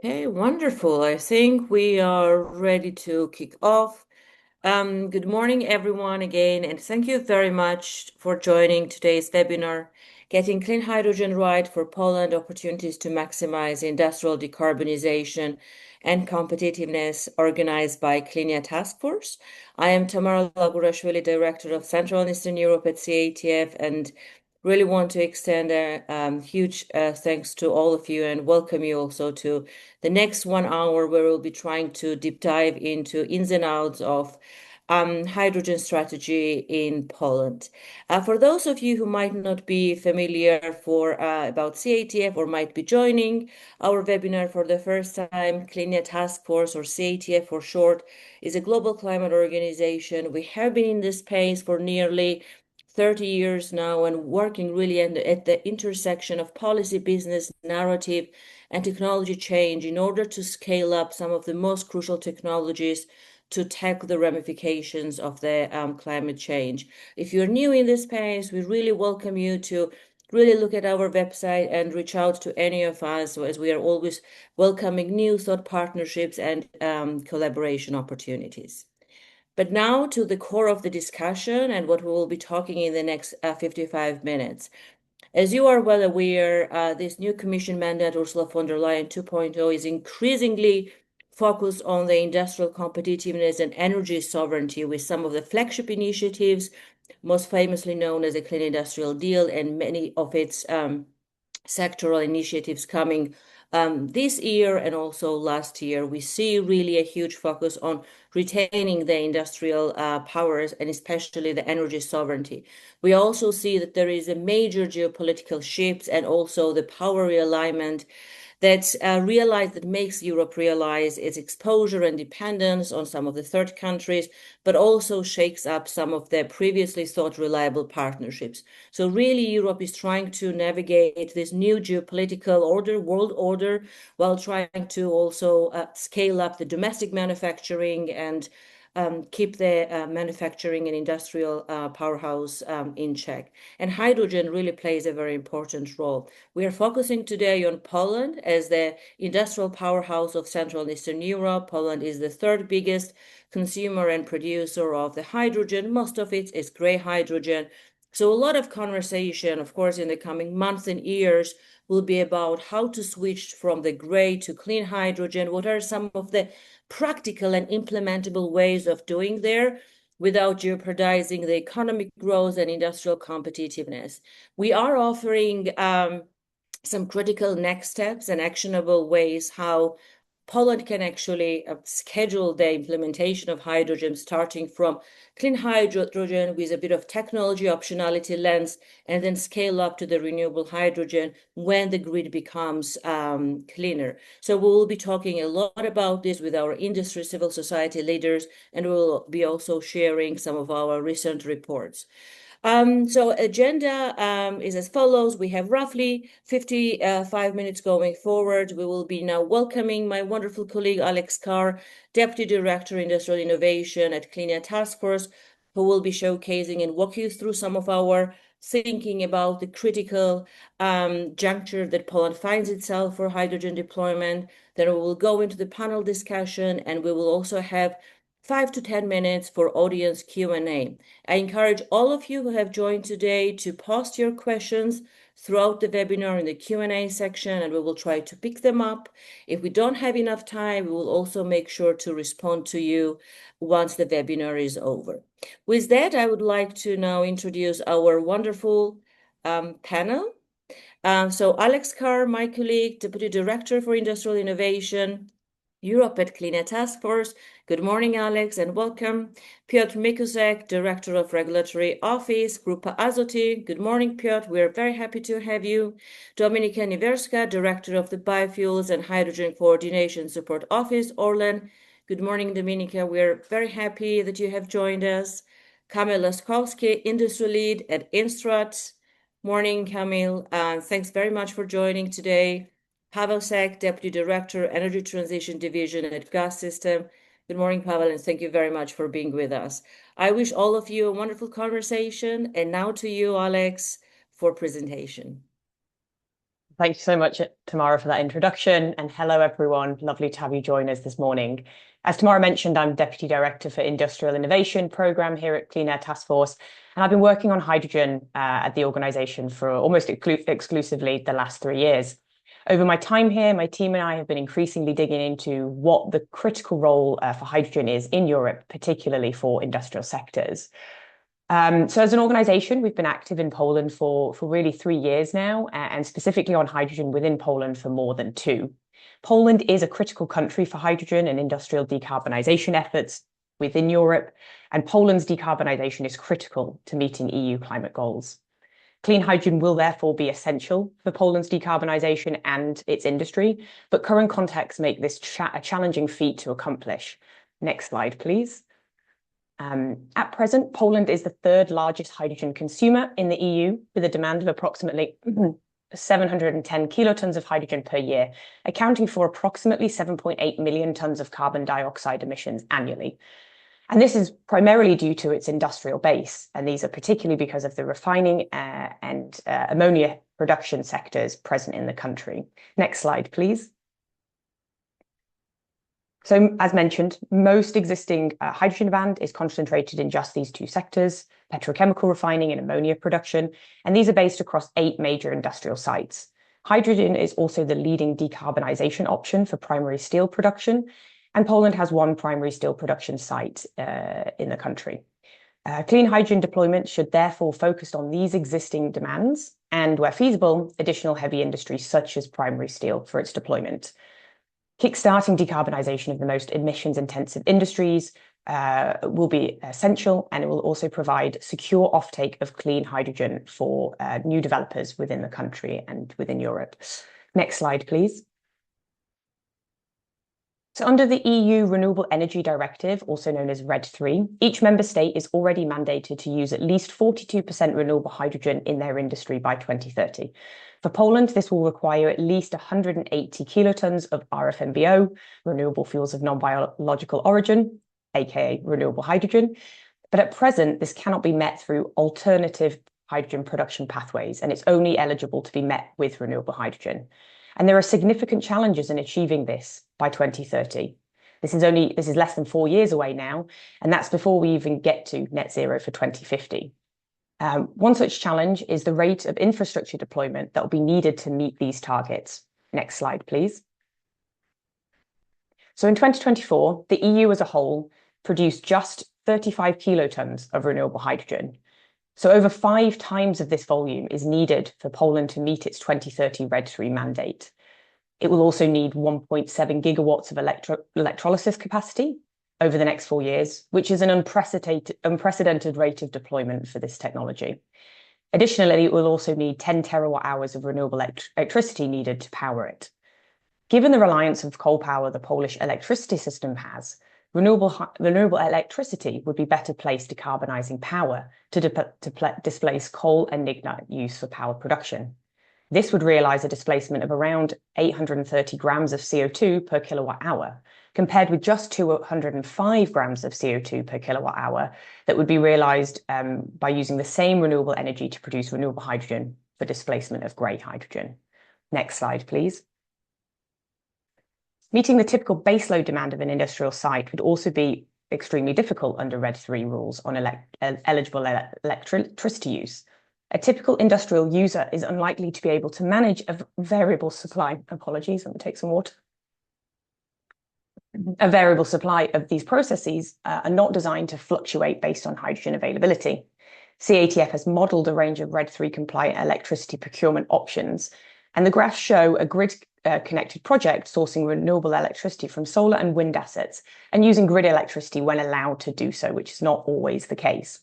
Okay, wonderful. I think we are ready to kick off. Good morning, everyone, again, and thank you very much for joining today's webinar, Getting Clean Hydrogen Right for Poland, Opportunities to Maximize Industrial Decarbonization and Competitiveness, organized by Clinia Task Force. I am Tamara Lagurashvili, Director of Central and Eastern Europe at CATF, and really want to extend a huge thanks to all of you and welcome you also to the next 1 hour where we'll be trying to deep dive into ins and outs of hydrogen strategy in Poland. For those of you who might not be familiar about CATF or might be joining our webinar for the first time, Climate Task Force, or CATF for short, is a global climate organization. We have been in this space for nearly 30 years now and working really at the intersection of policy, business, narrative, and technology change in order to scale up some of the most crucial technologies to tackle the ramifications of the climate change. If you're new in this space, we really welcome you to really look at our website and reach out to any of us, as we are always welcoming new thought partnerships and collaboration opportunities. But now to the core of the discussion and what we will be talking in the next 55 minutes. As you are well aware, this new Commission mandate, Ursula von der Leyen 2.0, is increasingly focused on the industrial competitiveness and energy sovereignty with some of the flagship initiatives, most famously known as the Clean Industrial Deal, and many of its sectoral initiatives coming this year and also last year. We see really a huge focus on retaining the industrial powers and especially the energy sovereignty. We also see that there is a major geopolitical shift and also the power realignment that makes Europe realize its exposure and dependence on some of the third countries, but also shakes up some of the previously thought reliable partnerships. So really, Europe is trying to navigate this new geopolitical order, world order, while trying to also scale up the domestic manufacturing and keep the manufacturing and industrial powerhouse in check. And hydrogen really plays a very important role. We are focusing today on Poland as the industrial powerhouse of Central and Eastern Europe. Poland is the third biggest consumer and producer of the hydrogen. Most of it is gray hydrogen. So a lot of conversation, of course, in the coming months and years will be about how to switch from the gray to clean hydrogen. What are some of the practical and implementable ways of doing there without jeopardizing the economic growth and industrial competitiveness? We are offering some critical next steps and actionable ways how Poland can actually schedule the implementation of hydrogen, starting from clean hydrogen with a bit of technology optionality lens, and then scale up to the renewable hydrogen when the grid becomes cleaner. So we will be talking a lot about this with our industry, civil society leaders, and we'll be also sharing some of our recent reports. So agenda is as follows. We have roughly 55 minutes going forward. We will be now welcoming my wonderful colleague, Alex Carr, Deputy Director, Industrial Innovation at Clinia Task Force, who will be showcasing and walk you through some of our thinking about the critical juncture that Poland finds itself for hydrogen deployment. Then we will go into the panel discussion, and we will also have 5 to 10 minutes for audience Q&A. I encourage all of you who have joined today to post your questions throughout the webinar in the Q&A section, and we will try to pick them up. If we don't have enough time, we will also make sure to respond to you once the webinar is over. With that, I would like to now introduce our wonderful panel. So Alex Carr, my colleague, Deputy Director for Industrial Innovation, Europe at Clean Task Force. Good morning, Alex, and welcome. Piotr Mikusek, Director of Regulatory Office, Grupa Azoty. Good morning, Piotr. We're very happy to have you. Dominika Niewerska, Director of the Biofuels and Hydrogen Coordination Support Office, Orlen. Good morning, Dominika. We're very happy that you have joined us. Kamil Laskowski, Industry Lead at Instrat. Morning, Kamil. Thanks very much for joining today. Pavel Sek, Deputy Director, Energy Transition Division at Gas System. Good morning, Pavel, and thank you very much for being with us. I wish all of you a wonderful conversation. And now to you, Alex, for presentation. Thank you so much, Tamara, for that introduction. And hello, everyone. Lovely to have you join us this morning. As Tamara mentioned, I'm Deputy Director for Industrial Innovation Programme here at Clean Air Task Force. And I've been working on hydrogen at the organisation for almost exclusively the last 3 years. Over my time here, my team and I have been increasingly digging into what the critical role for hydrogen is in Europe, particularly for industrial sectors. So as an organisation, we've been active in Poland for really 3 years now, and specifically on hydrogen within Poland for more than two. Poland is a critical country for hydrogen and industrial decarbonisation efforts within Europe, and Poland's decarbonisation is critical to meeting EU climate goals. Clean hydrogen will therefore be essential for Poland's decarbonisation and its industry, but current contexts make this a challenging feat to accomplish. Next slide, please. At present, Poland is the third largest hydrogen consumer in the EU, with a demand of approximately 710 kilotons of hydrogen per year, accounting for approximately 7.8 million tons of carbon dioxide emissions annually. And this is primarily due to its industrial base, and these are particularly because of the refining and ammonia production sectors present in the country. Next slide, please. So, as mentioned, most existing hydrogen demand is concentrated in just these two sectors, petrochemical refining and ammonia production, and these are based across 8 major industrial sites. Hydrogen is also the leading decarbonisation option for primary steel production, and Poland has one primary steel production site in the country. Clean hydrogen deployment should therefore focus on these existing demands and, where feasible, additional heavy industries such as primary steel for its deployment. Kickstarting decarbonisation of the most emissions-intensive industries will be essential, and it will also provide secure offtake of clean hydrogen for new developers within the country and within Europe. Next slide, please. So under the EU Renewable Energy Directive, also known as RED III, each member state is already mandated to use at least 42% renewable hydrogen in their industry by 2030. For Poland, this will require at least 180 kilotons of RFNBO, renewable fuels of non-biological origin, aka renewable hydrogen. But at present, this cannot be met through alternative hydrogen production pathways, and it's only eligible to be met with renewable hydrogen. And there are significant challenges in achieving this by 2030. This is less than 4 years away now, and that's before we even get to net zero for 2050. One such challenge is the rate of infrastructure deployment that will be needed to meet these targets. Next slide, please. So in 2024, the EU as a whole produced just 35 kilotons of renewable hydrogen. So over 5 times of this volume is needed for Poland to meet its 2030 RED III mandate. It will also need 1.7 gigawatts of electrolysis capacity over the next 4 years, which is an unprecedented rate of deployment for this technology. Additionally, it will also need 10 terawatt hours of renewable electricity needed to power it. Given the reliance of coal power the Polish electricity system has, renewable electricity would be better placed decarbonising power to displace coal and lignite use for power production. This would realise a displacement of around 830 grams of CO2 per kilowatt hour, compared with just 205 grams of CO2 per kilowatt hour that would be realised by using the same renewable energy to produce renewable hydrogen for displacement of grey hydrogen. Next slide, please. Meeting the typical baseload demand of an industrial site would also be extremely difficult under RED III rules on eligible electricity use. A typical industrial user is unlikely to be able to manage a variable supply. Apologies, let me take some water. A variable supply of these processes are not designed to fluctuate based on hydrogen availability. CATF has modelled a range of RED III compliant electricity procurement options, and the graphs show a grid connected project sourcing renewable electricity from solar and wind assets and using grid electricity when allowed to do so, which is not always the case.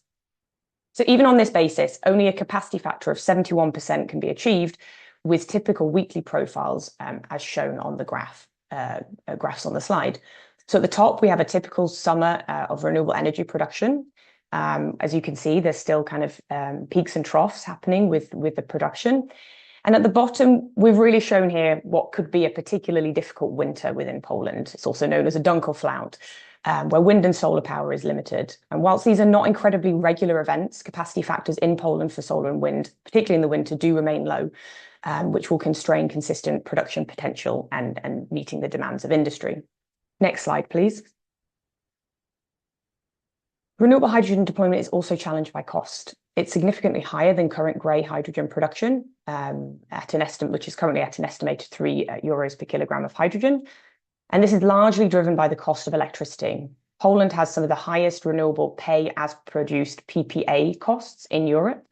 So even on this basis, only a capacity factor of 71% can be achieved with typical weekly profiles as shown on the graphs on the slide. So at the top, we have a typical summer of renewable energy production. As you can see, there's still kind of peaks and troughs happening with the production. And at the bottom, we've really shown here what could be a particularly difficult winter within Poland. It's also known as a Dunkelflaut, where wind and solar power is limited. And whilst these are not incredibly regular events, capacity factors in Poland for solar and wind, particularly in the winter, do remain low. which will constrain consistent production potential and meeting the demands of industry. Next slide, please. Renewable hydrogen deployment is also challenged by cost. It's significantly higher than current grey hydrogen production, which is currently at an estimated €3 per kilogram of hydrogen. And this is largely driven by the cost of electricity. Poland has some of the highest renewable pay as produced PPA costs in Europe.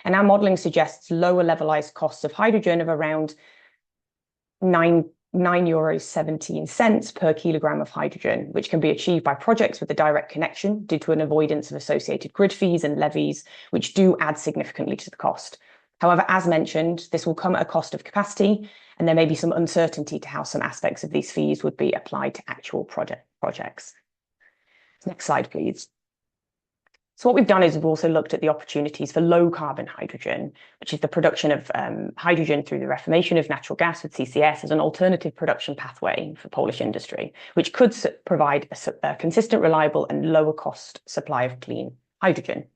And our modelling suggests lower levelized costs of hydrogen of around €9.17 per kilogram of hydrogen, which can be achieved by projects with a direct connection due to an avoidance of associated grid fees and levies, which do add significantly to the cost. However, as mentioned, this will come at a cost of capacity, and there may be some uncertainty to how some aspects of these fees would be applied to actual projects. Next slide, please. So what we've done is we've also looked at the opportunities for low carbon hydrogen, which is the production of hydrogen through the reformation of natural gas with CCS as an alternative production pathway for Polish industry, which could provide a consistent, reliable and lower cost supply of clean hydrogen.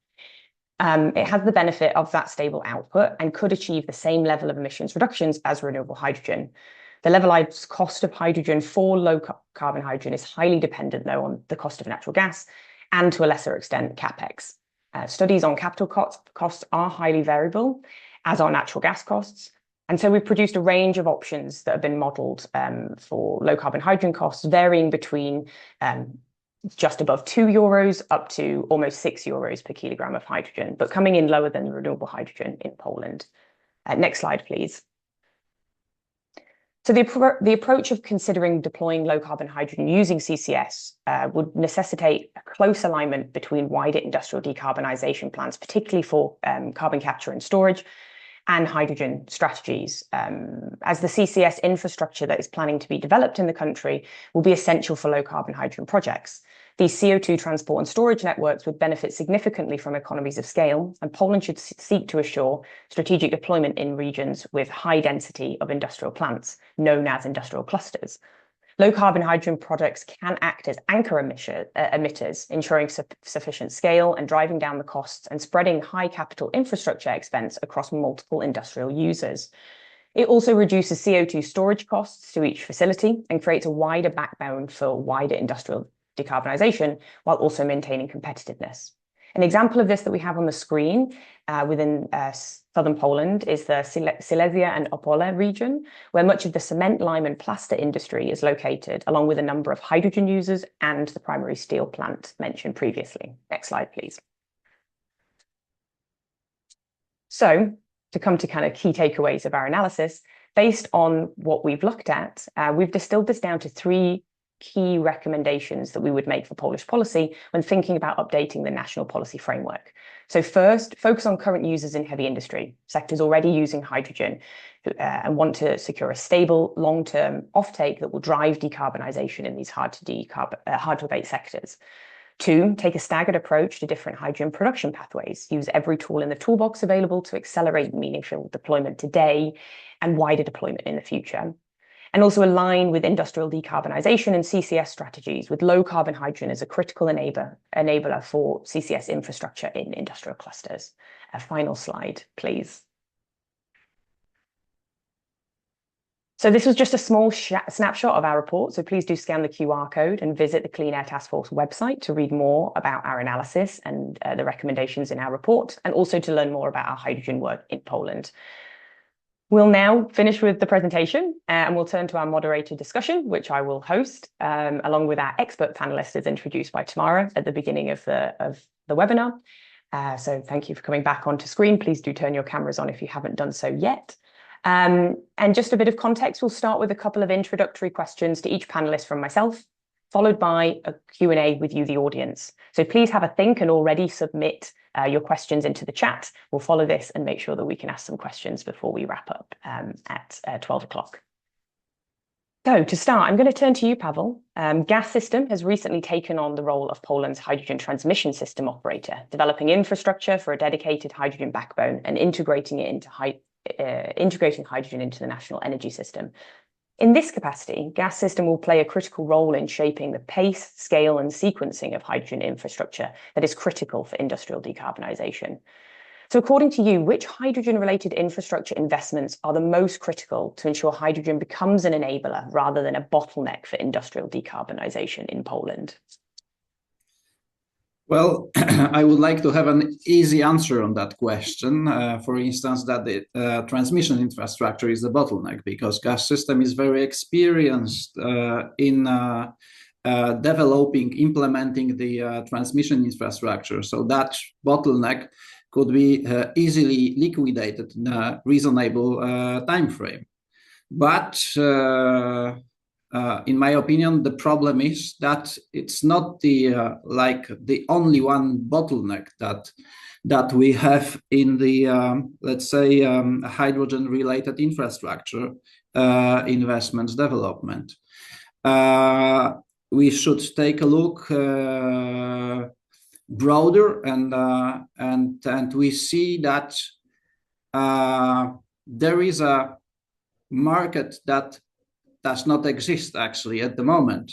It has the benefit of that stable output and could achieve the same level of emissions reductions as renewable hydrogen. The levelized cost of hydrogen for low carbon hydrogen is highly dependent, though, on the cost of natural gas and, to a lesser extent, CapEx. Studies on capital costs are highly variable, as are natural gas costs. And so we've produced a range of options that have been modelled for low carbon hydrogen costs, varying between just above €2 up to almost €6 per kilogram of hydrogen, but coming in lower than renewable hydrogen in Poland. Next slide, please. So the approach of considering deploying low carbon hydrogen using CCS would necessitate a close alignment between wider industrial decarbonisation plans, particularly for carbon capture and storage, and hydrogen strategies, as the CCS infrastructure that is planning to be developed in the country will be essential for low carbon hydrogen projects. These CO2 transport and storage networks would benefit significantly from economies of scale, and Poland should seek to assure strategic deployment in regions with high density of industrial plants, known as industrial clusters. Low carbon hydrogen projects can act as anchor emitters, ensuring sufficient scale and driving down the costs and spreading high capital infrastructure expense across multiple industrial users. It also reduces CO2 storage costs to each facility and creates a wider backbone for wider industrial decarbonisation, while also maintaining competitiveness. An example of this that we have on the screen within southern Poland is the Silesia and Opole region, where much of the cement, lime and plaster industry is located, along with a number of hydrogen users and the primary steel plant mentioned previously. Next slide, please. So, to come to kind of key takeaways of our analysis, based on what we've looked at, we've distilled this down to 3 key recommendations that we would make for Polish policy when thinking about updating the national policy framework. So first, focus on current users in heavy industry, sectors already using hydrogen and want to secure a stable, long-term offtake that will drive decarbonisation in these hard to abate sectors. 2, take a staggered approach to different hydrogen production pathways. Use every tool in the toolbox available to accelerate meaningful deployment today and wider deployment in the future. And also align with industrial decarbonisation and CCS strategies, with low carbon hydrogen as a critical enabler for CCS infrastructure in industrial clusters. A final slide, please. So this was just a small snapshot of our report, so please do scan the QR code and visit the Clean Air Task Force website to read more about our analysis and the recommendations in our report, and also to learn more about our hydrogen work in Poland. We'll now finish with the presentation and we'll turn to our moderated discussion, which I will host, along with our expert panelists as introduced by Tamara at the beginning of the webinar. So thank you for coming back onto screen. Please do turn your cameras on if you haven't done so yet. And just a bit of context, we'll start with a couple of introductory questions to each panelist from myself, followed by a Q&A with you, the audience. So please have a think and already submit your questions into the chat. We'll follow this and make sure that we can ask some questions before we wrap up at 12 o'clock. So to start, I'm going to turn to you, Pavel. Gas System has recently taken on the role of Poland's hydrogen transmission system operator, developing infrastructure for a dedicated hydrogen backbone and integrating hydrogen into the national energy system. In this capacity, Gas System will play a critical role in shaping the pace, scale and sequencing of hydrogen infrastructure that is critical for industrial decarbonisation. So according to you, which hydrogen-related infrastructure investments are the most critical to ensure hydrogen becomes an enabler rather than a bottleneck for industrial decarbonisation in Poland? Well, I would like to have an easy answer on that question. For instance, that the transmission infrastructure is the bottleneck because gas system is very experienced in developing, implementing the transmission infrastructure. So that bottleneck could be easily liquidated in a reasonable time frame. But in my opinion, the problem is that it's not the the only one bottleneck that we have in the let's say hydrogen-related infrastructure investments development. We should take a look broader, and we see that there is a market that does not exist actually at the moment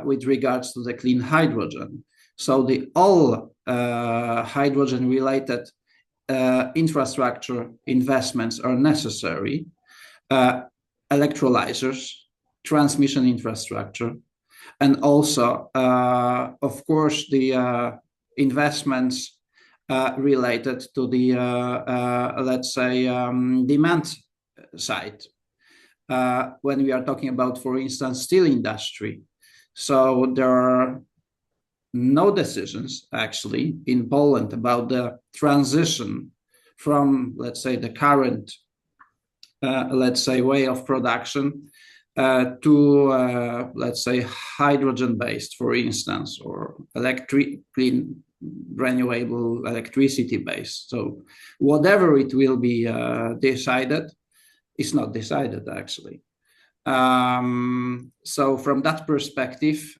with regards to the clean hydrogen. So the all hydrogen related infrastructure investments are necessary. Electrolyzers, transmission infrastructure, and also, of course, the investments related to the, let's say, demand side. When we are talking about, for instance, steel industry. So there are no decisions actually in Poland about the transition from, let's say, the current, let's say, way of production to, let's say, hydrogen-based, for instance, or clean, renewable electricity-based. So whatever it will be decided, is not decided actually. So from that perspective,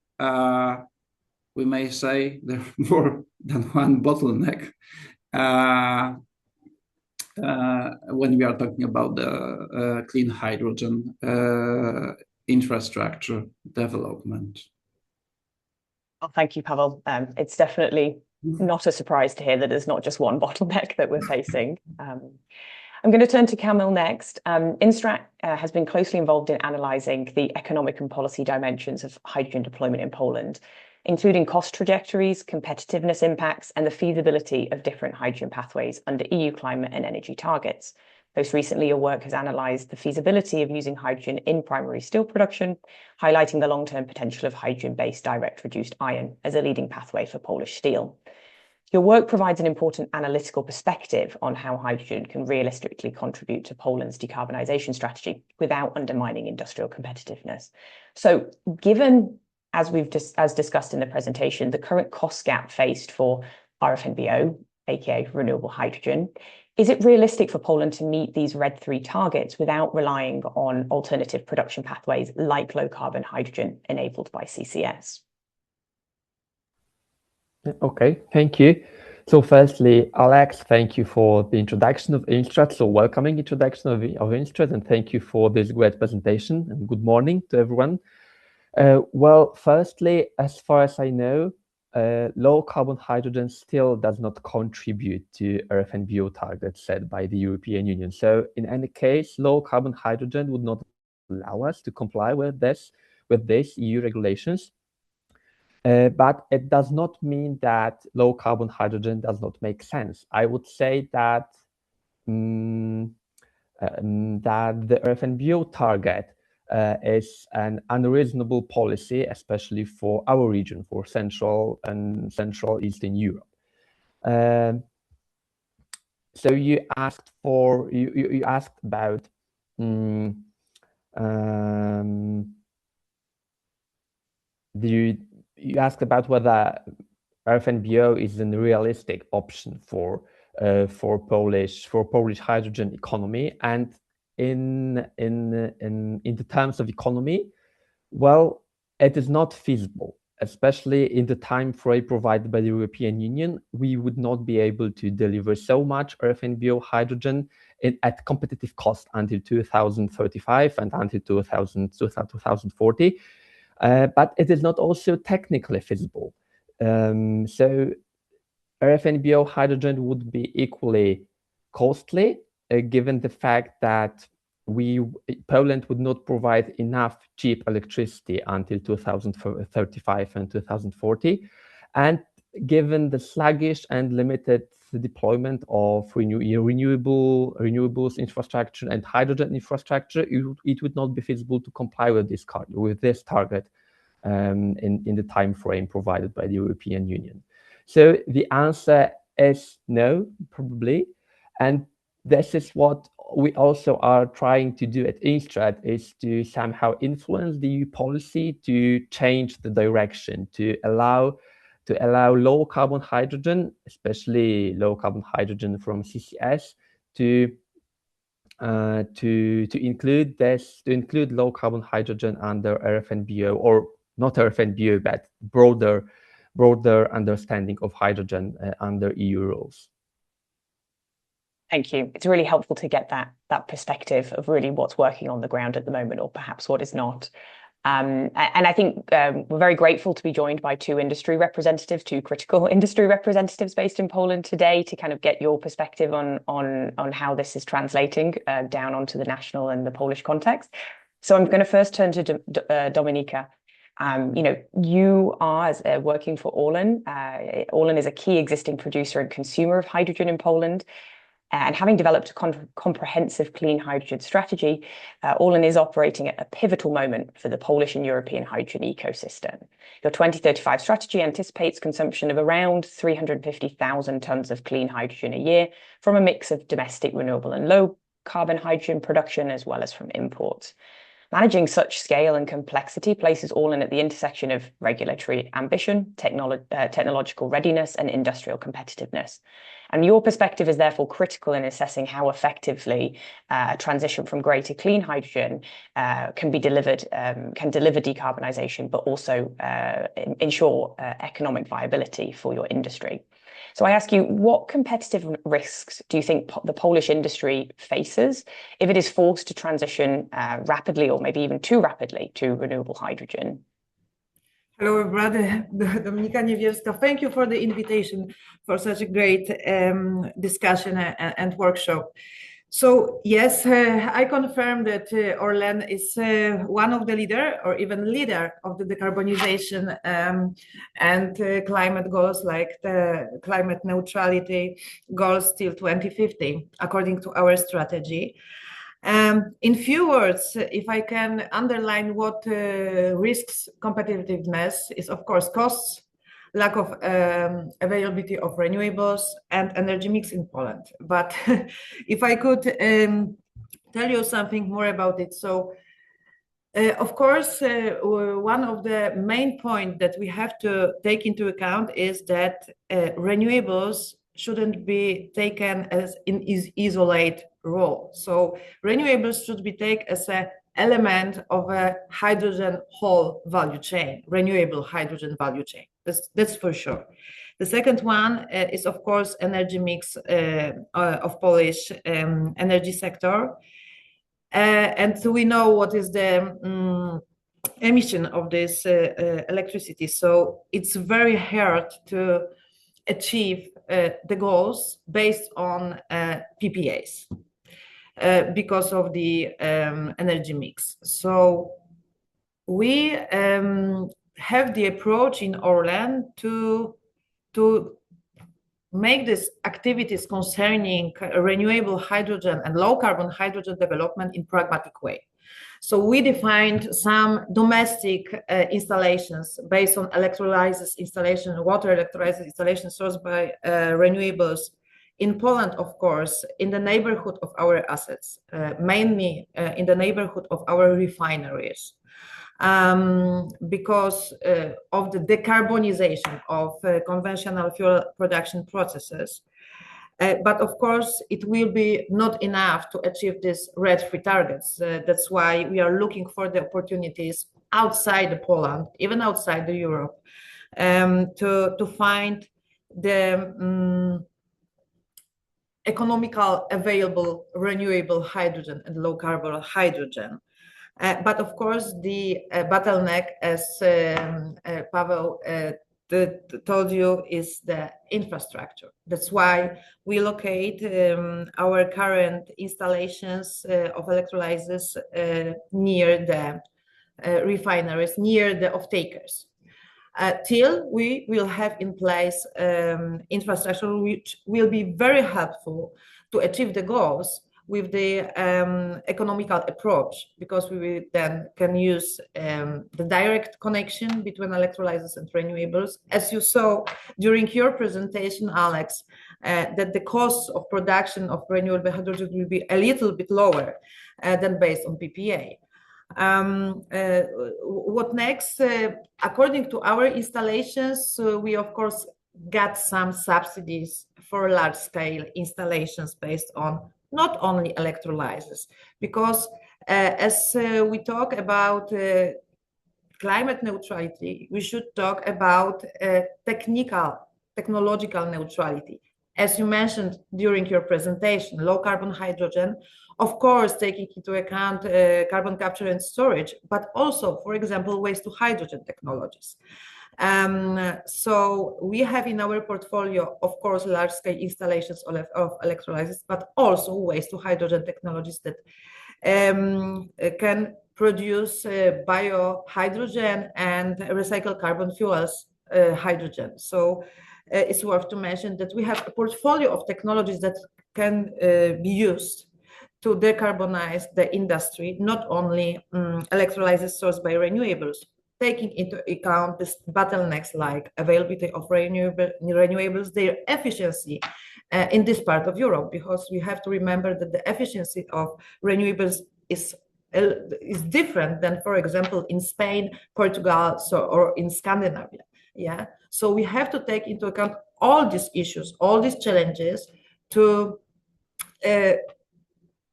we may say there are more than one bottleneck when we are talking about the clean hydrogen infrastructure development. Well, thank you, Pavel. It's definitely not a surprise to hear that there's not just one bottleneck that we're facing. I'm going to turn to Kamil next. Instrat has been closely involved in analysing the economic and policy dimensions of hydrogen deployment in Poland, including cost trajectories, competitiveness impacts, and the feasibility of different hydrogen pathways under EU climate and energy targets. Most recently, your work has analysed the feasibility of using hydrogen in primary steel production, highlighting the long-term potential of hydrogen-based direct reduced iron as a leading pathway for Polish steel. Your work provides an important analytical perspective on how hydrogen can realistically contribute to Poland's decarbonisation strategy without undermining industrial competitiveness. So given, as discussed in the presentation, the current cost gap faced for RFNBO, aka renewable hydrogen, is it realistic for Poland to meet these RED III targets without relying on alternative production pathways like low carbon hydrogen enabled by CCS? Okay, thank you. So firstly, Alex, thank you for the introduction of Instrat, so welcoming introduction of Instrat, and thank you for this great presentation, and good morning to everyone. Well, firstly, as far as I know, low carbon hydrogen still does not contribute to RFNBO targets set by the European Union. So in any case, low carbon hydrogen would not allow us to comply with these EU regulations. But it does not mean that low carbon hydrogen does not make sense. I would say that that the RFNBO target is an unreasonable policy, especially for our region, for Central and Central Eastern Europe. So you asked about you asked about whether RFNBO is a realistic option for Polish hydrogen economy, and in the terms of economy, well, it is not feasible, especially in the time frame provided by the European Union. We would not be able to deliver so much RFNBO hydrogen at competitive cost until 2035 and until 2040. But it is not also technically feasible. So RFNBO hydrogen would be equally costly, given the fact that Poland would not provide enough cheap electricity until 2035 and 2040, and given the sluggish and limited deployment of renewables infrastructure and hydrogen infrastructure, it would not be feasible to comply with this target in the time frame provided by the European Union. So the answer is no, probably, and this is what we also are trying to do at Instrat, is to somehow influence the EU policy to change the direction, to allow low carbon hydrogen, especially low carbon hydrogen from CCS, to include low carbon hydrogen under RFNBO, or not RFNBO, but broader understanding of hydrogen under EU rules. Thank you. It's really helpful to get that perspective of really what's working on the ground at the moment, or perhaps what is not. And I think we're very grateful to be joined by two critical industry representatives based in Poland today, to kind of get your perspective on how this is translating down onto the national and the Polish context. So I'm going to first turn to Dominika. You are working for Orlen. Orlen is a key existing producer and consumer of hydrogen in Poland. And having developed a comprehensive clean hydrogen strategy, Orlen is operating at a pivotal moment for the Polish and European hydrogen ecosystem. Your 2035 strategy anticipates consumption of around 350,000 tonnes of clean hydrogen a year from a mix of domestic renewable and low carbon hydrogen production, as well as from imports. Managing such scale and complexity places Orlen at the intersection of regulatory ambition, technological readiness, and industrial competitiveness. And your perspective is therefore critical in assessing how effectively a transition from grey to clean hydrogen can deliver decarbonisation, but also ensure economic viability for your industry. So I ask you, what competitive risks do you think the Polish industry faces if it is forced to transition rapidly, or maybe even too rapidly, to renewable hydrogen? Hello, brother Dominika Niewielska. Thank you for the invitation for such a great discussion and workshop. So yes, I confirm that Orlen is one of the leader, or even leader, of the decarbonization and climate goals, like the climate neutrality goals till 2050, according to our strategy. In few words, if I can underline what risks competitiveness is, of course, costs, lack of availability of renewables, and energy mix in Poland. But if I could tell you something more about it. So, of course, one of the main points that we have to take into account is that renewables shouldn't be taken as an isolated role. So renewables should be taken as an element of a hydrogen whole value chain, renewable hydrogen value chain. That's for sure. The second one is, of course, energy mix of Polish energy sector. And so we know what is the emission of this electricity. So it's very hard to achieve the goals based on PPAs because of the energy mix. So we have the approach in Orlen to make these activities concerning renewable hydrogen and low carbon hydrogen development in pragmatic way. So we defined some domestic installations based on electrolysis installation, water electrolysis installation sourced by renewables in Poland, of course, in the neighborhood of our assets, mainly in the neighborhood of our refineries. Because of the decarbonization of conventional fuel production processes. But of course, it will be not enough to achieve these RED III targets. That's why we are looking for the opportunities outside Poland, even outside the Europe, to find the economical available renewable hydrogen and low carbon hydrogen. But of course, the bottleneck, as Paweł told you is the infrastructure. That's why we locate our current installations of electrolyzers near the refineries, near the off-takers. Till we will have in place infrastructure which will be very helpful to achieve the goals with the economical approach, because we will then can use the direct connection between electrolyzers and renewables. As you saw during your presentation, Alex, that the cost of production of renewable hydrogen will be a little bit lower than based on PPA. What next? According to our installations, we of course got some subsidies for large-scale installations based on not only electrolyzers, because as we talk about climate neutrality, we should talk about technological neutrality. As you mentioned during your presentation, low carbon hydrogen, of course, taking into account carbon capture and storage, but also, for example, waste to hydrogen technologies. So we have in our portfolio, of course, large-scale installations of electrolyzers, but also waste to hydrogen technologies that can produce biohydrogen and recycled carbon fuels hydrogen. So it's worth to mention that we have a portfolio of technologies that can be used to decarbonize the industry, not only electrolyzers sourced by renewables, taking into account this bottlenecks like availability of renewables, their efficiency in this part of Europe, because we have to remember that the efficiency of renewables is different than, for example, in Spain, Portugal, or in Scandinavia. Yeah, so we have to take into account all these issues, all these challenges, to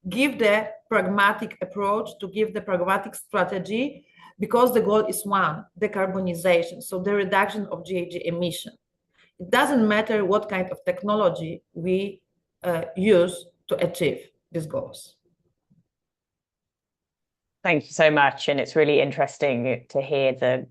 give the pragmatic approach, to give the pragmatic strategy, because the goal is one: decarbonization, so the reduction of GHG emission. It doesn't matter what kind of technology we use to achieve these goals. Thank you so much. And it's really interesting to hear the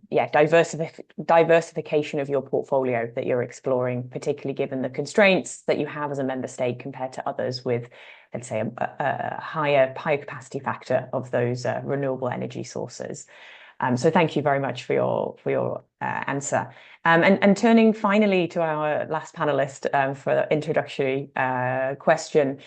diversification of your portfolio that you're exploring, particularly given the constraints that you have as a member state compared to others with, let's say, a higher capacity factor of those renewable energy sources. So thank you very much for your answer. And turning finally to our last panelist for the introductory question.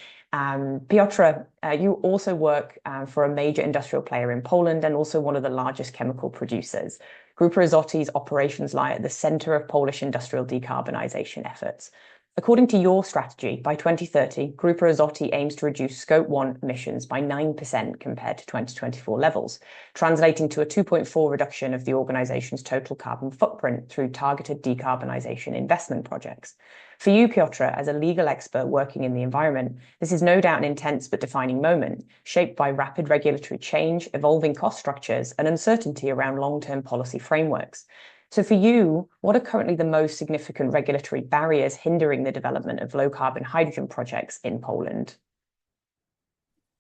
Piotr, you also work for a major industrial player in Poland and also one of the largest chemical producers. Grupa Azoty's operations lie at the center of Polish industrial decarbonisation efforts. According to your strategy, by 2030, Grupa Azoty aims to reduce Scope 1 emissions by 9% compared to 2024 levels, translating to a 2.4 reduction of the organisation's total carbon footprint through targeted decarbonisation investment projects. For you, Piotr, as a legal expert working in the environment, this is no doubt an intense but defining moment, shaped by rapid regulatory change, evolving cost structures, and uncertainty around long-term policy frameworks. So for you, what are currently the most significant regulatory barriers hindering the development of low-carbon hydrogen projects in Poland?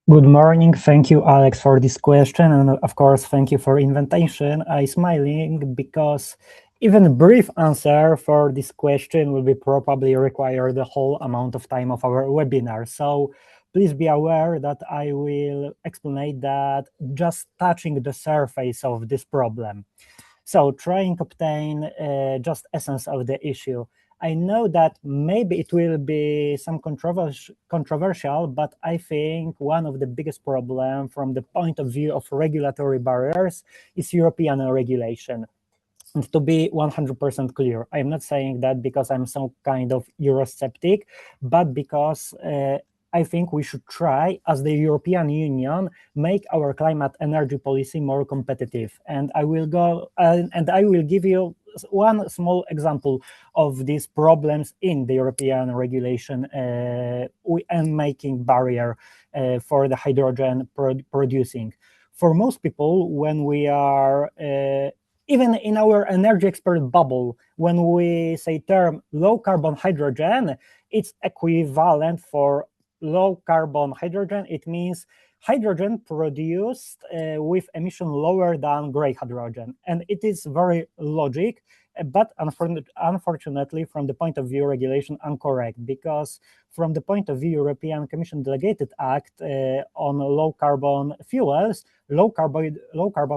Good morning. Thank you, Alex, for this question. And of course, thank you for invitation. I'm smiling because even a brief answer for this question will be probably require the whole amount of time of our webinar. So please be aware that I will explain that just touching the surface of this problem. So trying to obtain just essence of the issue. I know that maybe it will be some controversial, but I think one of the biggest problems from the point of view of regulatory barriers is European regulation. And to be 100% clear, I'm not saying that because I'm some kind of Eurosceptic, but because I think we should try, as the European Union, make our climate energy policy more competitive. And I will give you one small example of these problems in the European regulation and making barrier for the hydrogen producing. For most people, when we are even in our energy expert bubble, when we say term low carbon hydrogen, it's equivalent for low carbon hydrogen. It means hydrogen produced with emission lower than gray hydrogen. And it is very logic but unfortunately, from the point of view regulation, incorrect, because from the point of view European Commission Delegated Act on low carbon fuels, low carbon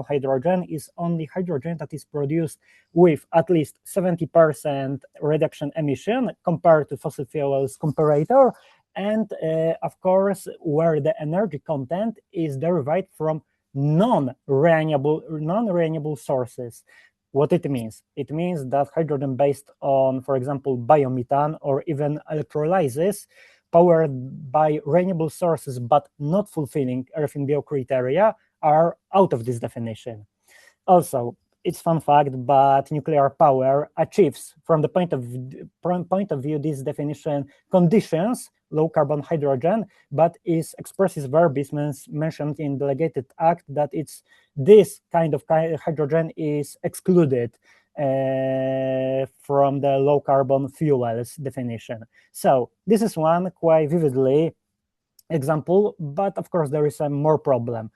hydrogen is only hydrogen that is produced with at least 70% reduction emission compared to fossil fuels comparator, and of course where the energy content is derived from non-renewable sources. What it means? It means that hydrogen based on, for example, biomethane or even electrolysis, powered by renewable sources but not fulfilling RFNBO criteria, are out of this definition. Also, it's fun fact, but nuclear power achieves, from the point of view, this definition conditions low carbon hydrogen, but is expresses verbis mentioned in delegated act that it's this kind of hydrogen is excluded from the low carbon fuels definition. So this is one quite vividly example, but of course there is a more problem.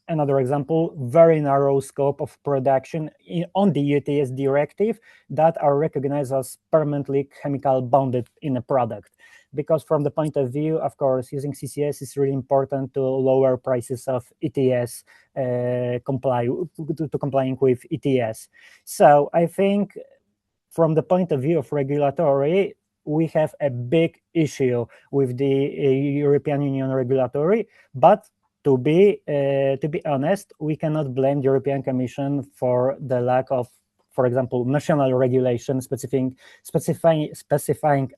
Another example, very narrow scope of production on the UTS directive that are recognized as permanently chemical bounded in a product. Because from the point of view, of course, using CCS is really important to lower prices of ETS, complying with ETS. So I think from the point of view of regulatory, we have a big issue with the European Union regulatory, but to be honest, we cannot blame the European Commission for the lack of, for example, national regulation specifying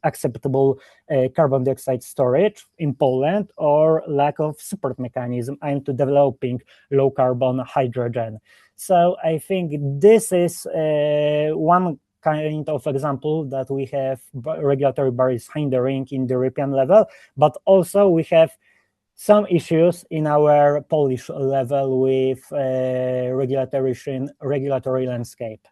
acceptable carbon dioxide storage in Poland, or lack of support mechanism aimed to developing low carbon hydrogen. So I think this is one kind of example that we have regulatory barriers hindering in the European level, but also we have some issues in our Polish level with regulatory landscape.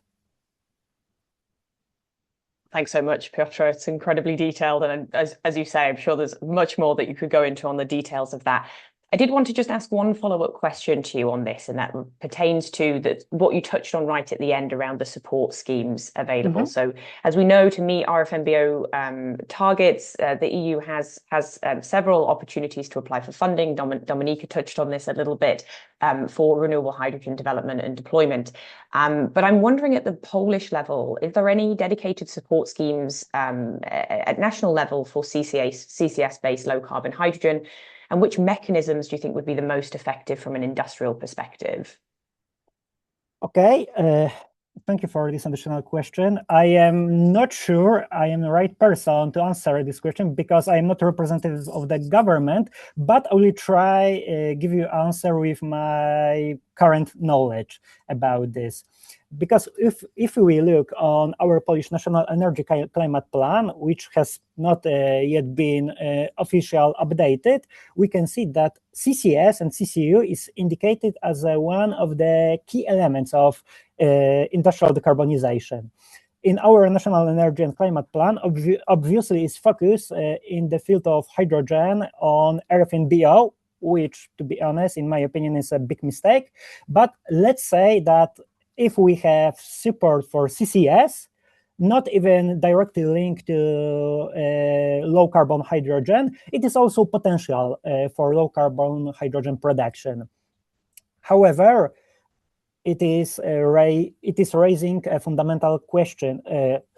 Thanks so much, Piotr. It's incredibly detailed. And as you say, I'm sure there's much more that you could go into on the details of that. I did want to just ask one follow-up question to you on this, and that pertains to what you touched on right at the end around the support schemes available. So as we know, to meet RFNBO targets, the EU has several opportunities to apply for funding. Dominika touched on this a little bit for renewable hydrogen development and deployment. But I'm wondering, at the Polish level, is there any dedicated support schemes at national level for CCS-based low-carbon hydrogen? And which mechanisms do you think would be the most effective from an industrial perspective? Okay, thank you for this additional question. I am not sure I am the right person to answer this question because I am not a representative of the government, but I will try give you answer with my current knowledge about this. Because if we look on our Polish National Energy Climate Plan, which has not yet been officially updated, we can see that CCS and CCU is indicated as one of the key elements of industrial decarbonization. In our National Energy and Climate Plan, obviously is focused in the field of hydrogen on RFNBO, which, to be honest, in my opinion, is a big mistake. But let's say that if we have support for CCS, not even directly linked to low carbon hydrogen, it is also potential for low carbon hydrogen production. However, it is raising a fundamental question: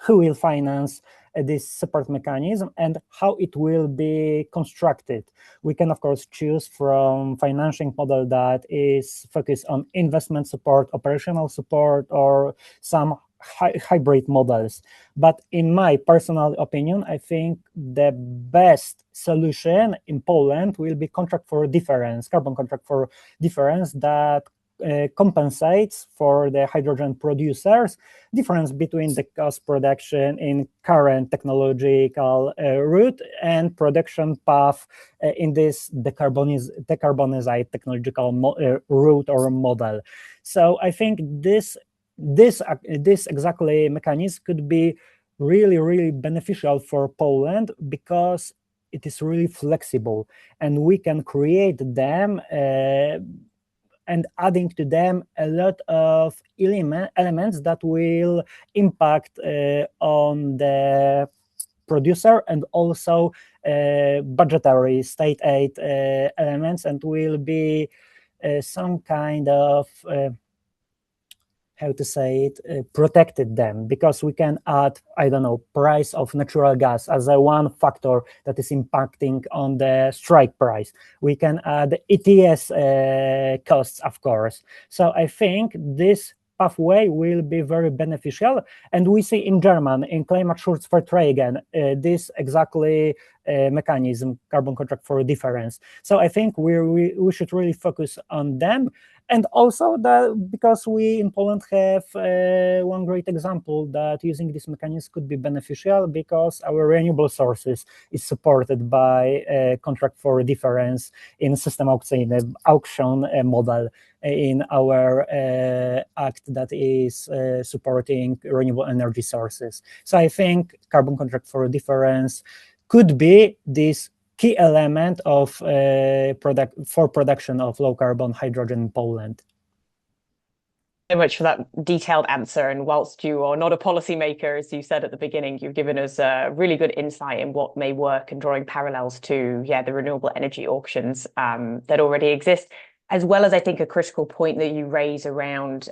who will finance this support mechanism and how it will be constructed? We can, of course, choose from financing model that is focused on investment support, operational support, or some hybrid models. But in my personal opinion, I think the best solution in Poland will be contract for difference, carbon contract for difference, that compensates for the hydrogen producers difference between the cost production in current technological route and production path in this decarbonized technological route or model. So I think this exactly mechanism could be really beneficial for Poland because it is really flexible and we can create them and adding to them a lot of elements that will impact on the producer, and also budgetary state aid elements, and will be some kind of how to say it, protected them, because we can add, I don't know, price of natural gas as a one factor that is impacting on the strike price. We can add ETS costs, of course. So I think this pathway will be very beneficial, and we see in Germany, in Klimaschutzverträgen, this exactly mechanism, carbon contract for difference. So I think we should really focus on them. And also because we in Poland have one great example that using this mechanism could be beneficial, because our renewable sources is supported by a contract for difference in system auction model in our act that is supporting renewable energy sources. So I think carbon contract for difference could be this key element of for production of low carbon hydrogen in Poland. So much for that detailed answer. And whilst you are not a policymaker, as you said at the beginning, you've given us a really good insight in what may work and drawing parallels to the renewable energy auctions that already exist, as well as I think a critical point that you raise around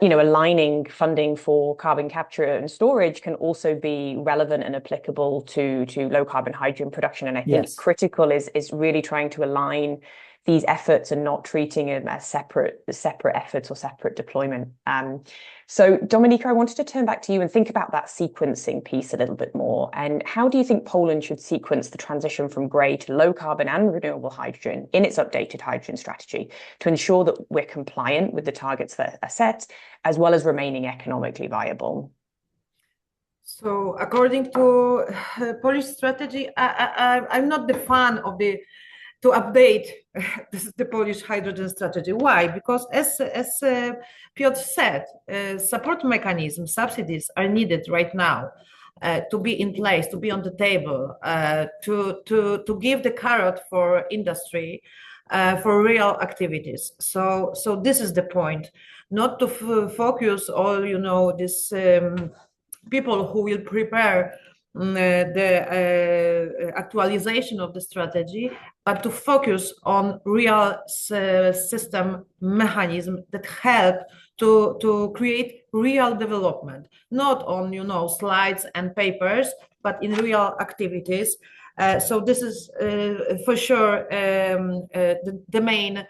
aligning funding for carbon capture and storage can also be relevant and applicable to low carbon hydrogen production. And I think critical is really trying to align these efforts and not treating them as separate efforts or separate deployment. So Dominika, I wanted to turn back to you and think about that sequencing piece a little bit more. And how do you think Poland should sequence the transition from grey to low carbon and renewable hydrogen in its updated hydrogen strategy to ensure that we're compliant with the targets that are set, as well as remaining economically viable? So according to Polish strategy, I'm not the fan of to update the Polish hydrogen strategy. Why? Because as Piotr said, support mechanisms, subsidies are needed right now to be in place, to be on the table, to give the carrot for industry, for real activities. So this is the point, not to focus all, this people who will prepare the actualization of the strategy, but to focus on real system mechanism that help to create real development, not on slides and papers, but in real activities. So this is for sure the main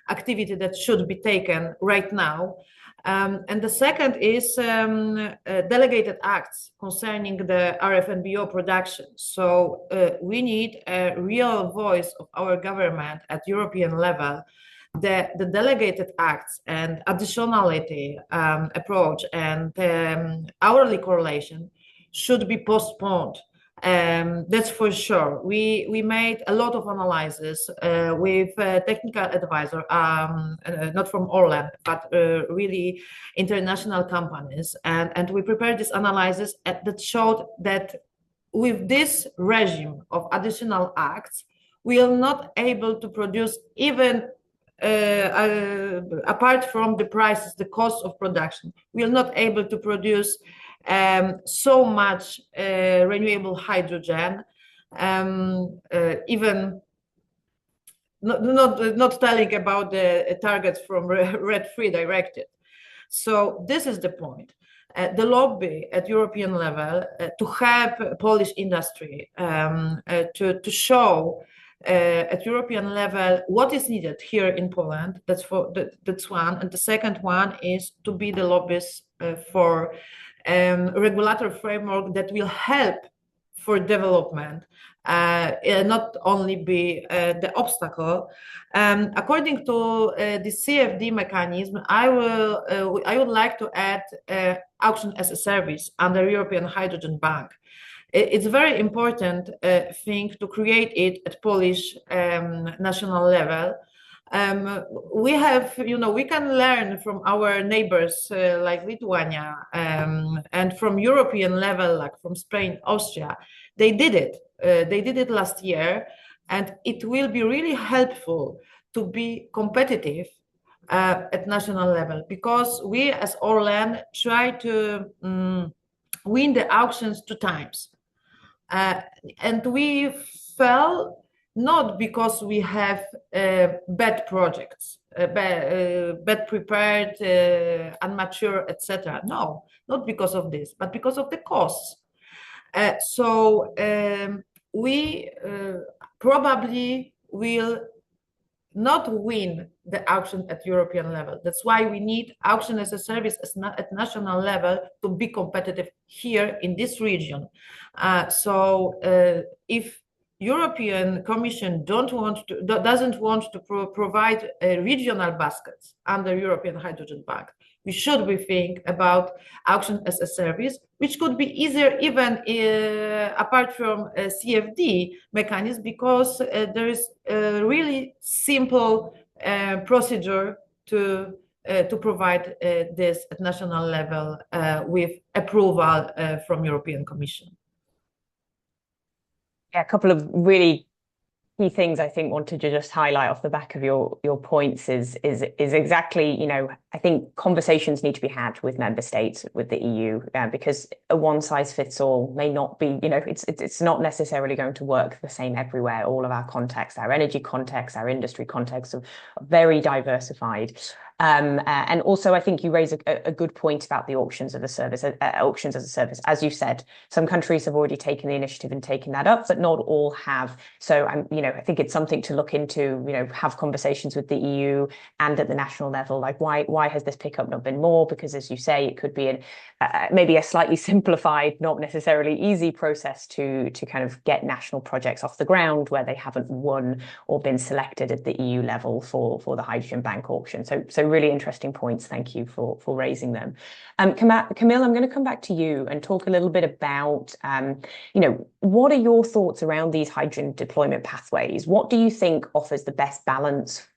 activity that should be taken right now. And the second is delegated acts concerning the RFNBO production. So we need a real voice of our government at European level. The delegated acts and additionality approach and hourly correlation should be postponed. That's for sure. We made a lot of analysis with technical advisor, not from Orlen, but really international companies, and we prepared this analysis that showed that with this regime of additional acts, we are not able to produce even apart from the prices, the cost of production, we are not able to produce so much renewable hydrogen, even not telling about the targets from RED III directive. So this is the point. The lobby at European level to help Polish industry to show at European level what is needed here in Poland. That's one. And the second one is to be the lobbyist for regulatory framework that will help for development, not only be the obstacle. According to the CFD mechanism, I would like to add auction as a service under European Hydrogen Bank. It's a very important thing to create it at Polish national level. We have, we can learn from our neighbors like Lithuania and from European level, like from Spain, Austria. They did it. They did it last year, and it will be really helpful to be competitive at national level, because we as Orlen try to win the auctions 2 times. And we fell not because we have bad projects, bad prepared, immature, etc. No, not because of this, but because of the costs. So we probably will not win the auction at European level. That's why we need auction as a service at national level to be competitive here in this region. If European Commission doesn't want to provide regional baskets under European Hydrogen Bank, we should think about auction as a service, which could be easier even apart from a CFD mechanism, because there is a really simple procedure to provide this at national level with approval from European Commission. Yeah, a couple of really key things I think wanted to just highlight off the back of your points is exactly, I think conversations need to be had with member states, with the EU, because a one size fits all may not be, it's not necessarily going to work the same everywhere. All of our contexts, our energy context, our industry context are very diversified. And also, I think you raise a good point about the auctions as a service. As you said, some countries have already taken the initiative and taken that up, but not all have. So, I think it's something to look into. Have conversations with the EU and at the national level. Like, why has this pickup not been more? Because, as you say, it could be maybe a slightly simplified, not necessarily easy process to kind of get national projects off the ground where they haven't won or been selected at the EU level for the hydrogen bank auction. So really interesting points. Thank you for raising them. Camille, I'm going to come back to you and talk a little bit about, what are your thoughts around these hydrogen deployment pathways? What do you think offers the best balance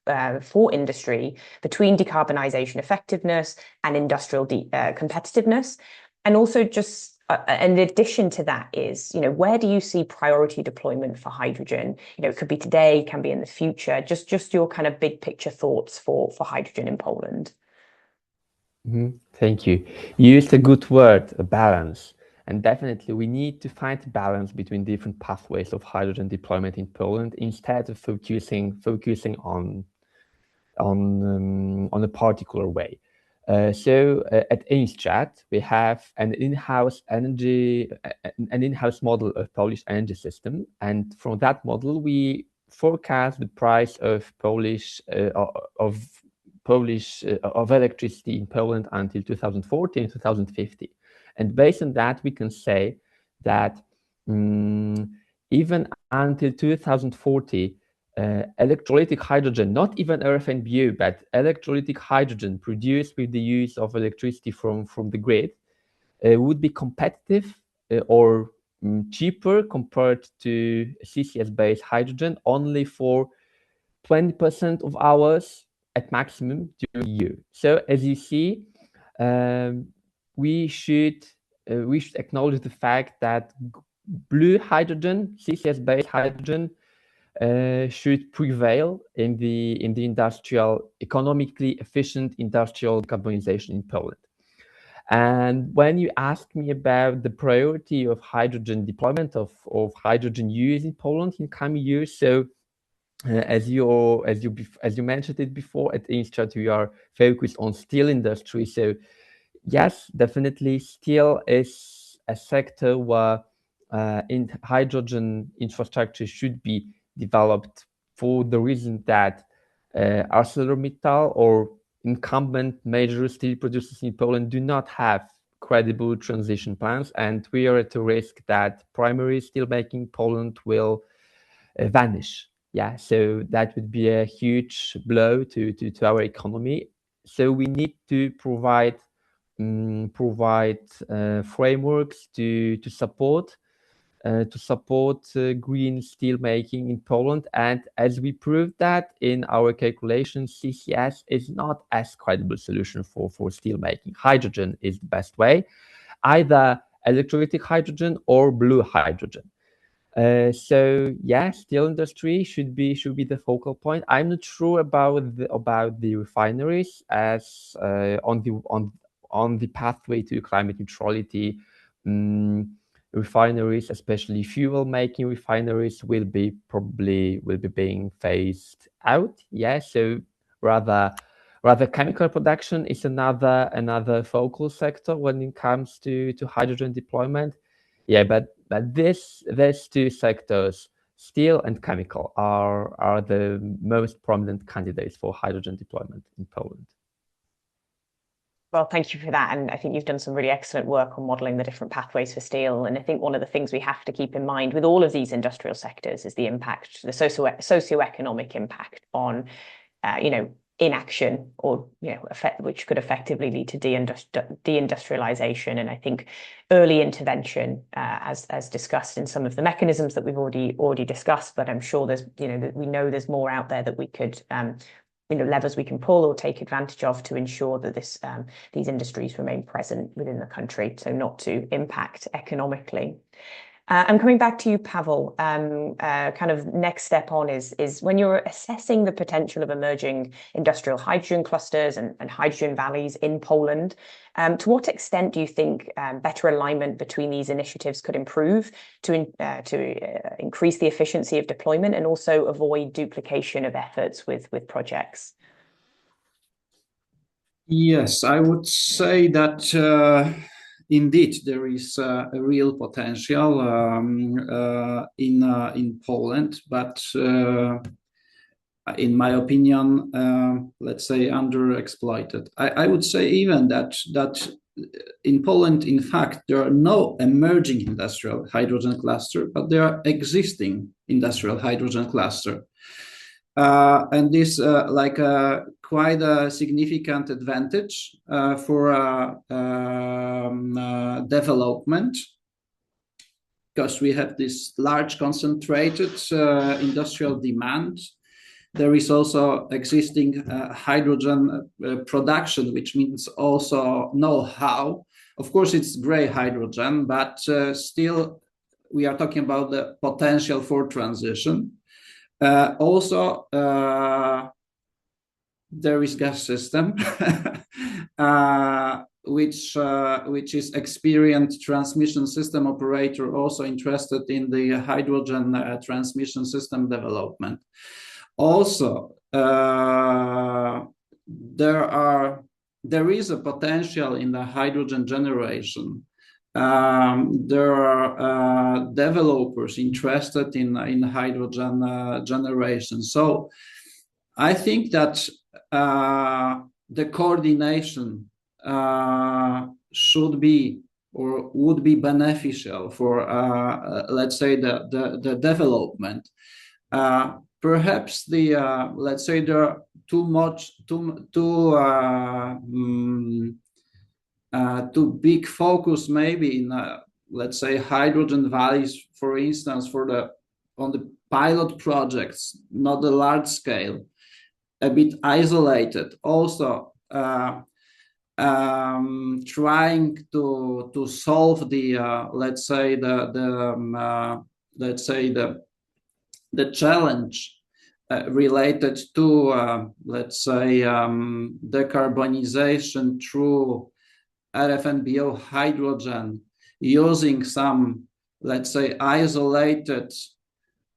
for industry between decarbonisation effectiveness and industrial competitiveness? And also just in addition to that is, where do you see priority deployment for hydrogen? It could be today, can be in the future. Just your kind of big picture thoughts for hydrogen in Poland. Thank you. You used a good word, a balance. And definitely we need to find a balance between different pathways of hydrogen deployment in Poland instead of focusing on a particular way. So at Instrat, we have an in-house model of Polish energy system, and from that model we forecast the price of electricity in Poland until 2040 and 2050, and based on that we can say that even until 2040. Electrolytic hydrogen, not even RFNBO, but electrolytic hydrogen produced with the use of electricity from the grid would be competitive or cheaper compared to CCS-based hydrogen only for 20% of hours at maximum during the year. So as you see, we should acknowledge the fact that blue hydrogen, CCS-based hydrogen, should prevail in the economically efficient industrial decarbonization in Poland. And when you ask me about the priority of hydrogen deployment of hydrogen use in Poland in coming years, so as you mentioned it before, at Instrat we are focused on steel industry. So yes, definitely steel is a sector where hydrogen infrastructure should be developed, for the reason that ArcelorMittal or incumbent major steel producers in Poland do not have credible transition plans, and we are at a risk that primary steelmaking in Poland will vanish. Yeah, so that would be a huge blow to our economy. So we need to provide frameworks to support green steel making in Poland. And as we proved that in our calculations, CCS is not as credible solution for steel making. Hydrogen is the best way, either electrolytic hydrogen or blue hydrogen. So yeah, steel industry should be the focal point. I'm not sure about the refineries as on the pathway to climate neutrality. Refineries, especially fuel making refineries, will be being phased out. Yeah, so rather chemical production is another focal sector when it comes to hydrogen deployment. Yeah, but these two sectors, steel and chemical, are the most prominent candidates for hydrogen deployment in Poland. Well, thank you for that. And I think you've done some really excellent work on modelling the different pathways for steel. And I think one of the things we have to keep in mind with all of these industrial sectors is the impact, the socioeconomic impact on, inaction or, which could effectively lead to deindustrialization. And I think early intervention, as discussed in some of the mechanisms that we've already discussed, but I'm sure there's, we know there's more out there that we could levers we can pull or take advantage of to ensure that these industries remain present within the country, so not to impact economically. And coming back to you, Pavel, kind of next step on is when you're assessing the potential of emerging industrial hydrogen clusters and hydrogen valleys in Poland, to what extent do you think better alignment between these initiatives could improve to increase the efficiency of deployment and also avoid duplication of efforts with projects? Yes, I would say that indeed there is a real potential in Poland, but in my opinion, let's say underexploited. I would say even that in Poland, in fact, there are no emerging industrial hydrogen cluster, but there are existing industrial hydrogen cluster. And this quite a significant advantage for development, because we have this large concentrated industrial demand. There is also existing hydrogen production, which means also know-how. Of course, it's gray hydrogen, but still we are talking about the potential for transition. Also, there is gas system, which is experienced transmission system operator, also interested in the hydrogen transmission system development. Also, there is a potential in the hydrogen generation. There are developers interested in hydrogen generation. So I think that the coordination should be or would be beneficial for, let's say, the development. Perhaps let's say there are too big focus maybe in let's say hydrogen valleys, for instance, on the pilot projects, not the large scale, a bit isolated. Also, trying to solve the let's say the challenge related to let's say decarbonization through RFNBO hydrogen using some, let's say, isolated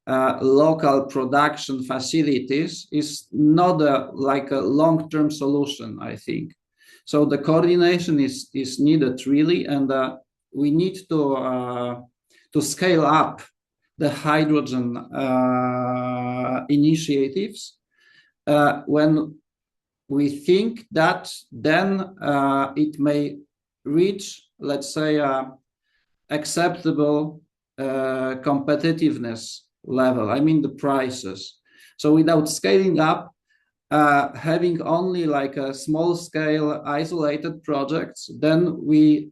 local production facilities is not a long-term solution, I think. So the coordination is needed really, and we need to scale up the hydrogen initiatives when we think that then it may reach, let's say, acceptable competitiveness level. I mean the prices. So without scaling up, having only like a small scale isolated projects, then we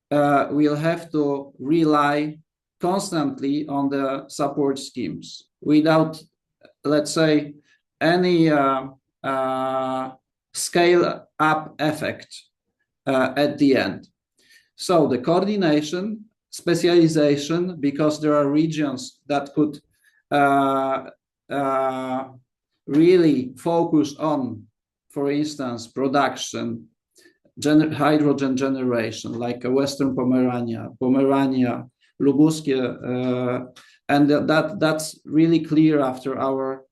will have to rely constantly on the support schemes without, let's say, any scale up effect at the end. So the coordination specialization, because there are regions that could really focus on, for instance, production, hydrogen generation, like Western Pomerania, Lubuskie, and that's really clear after our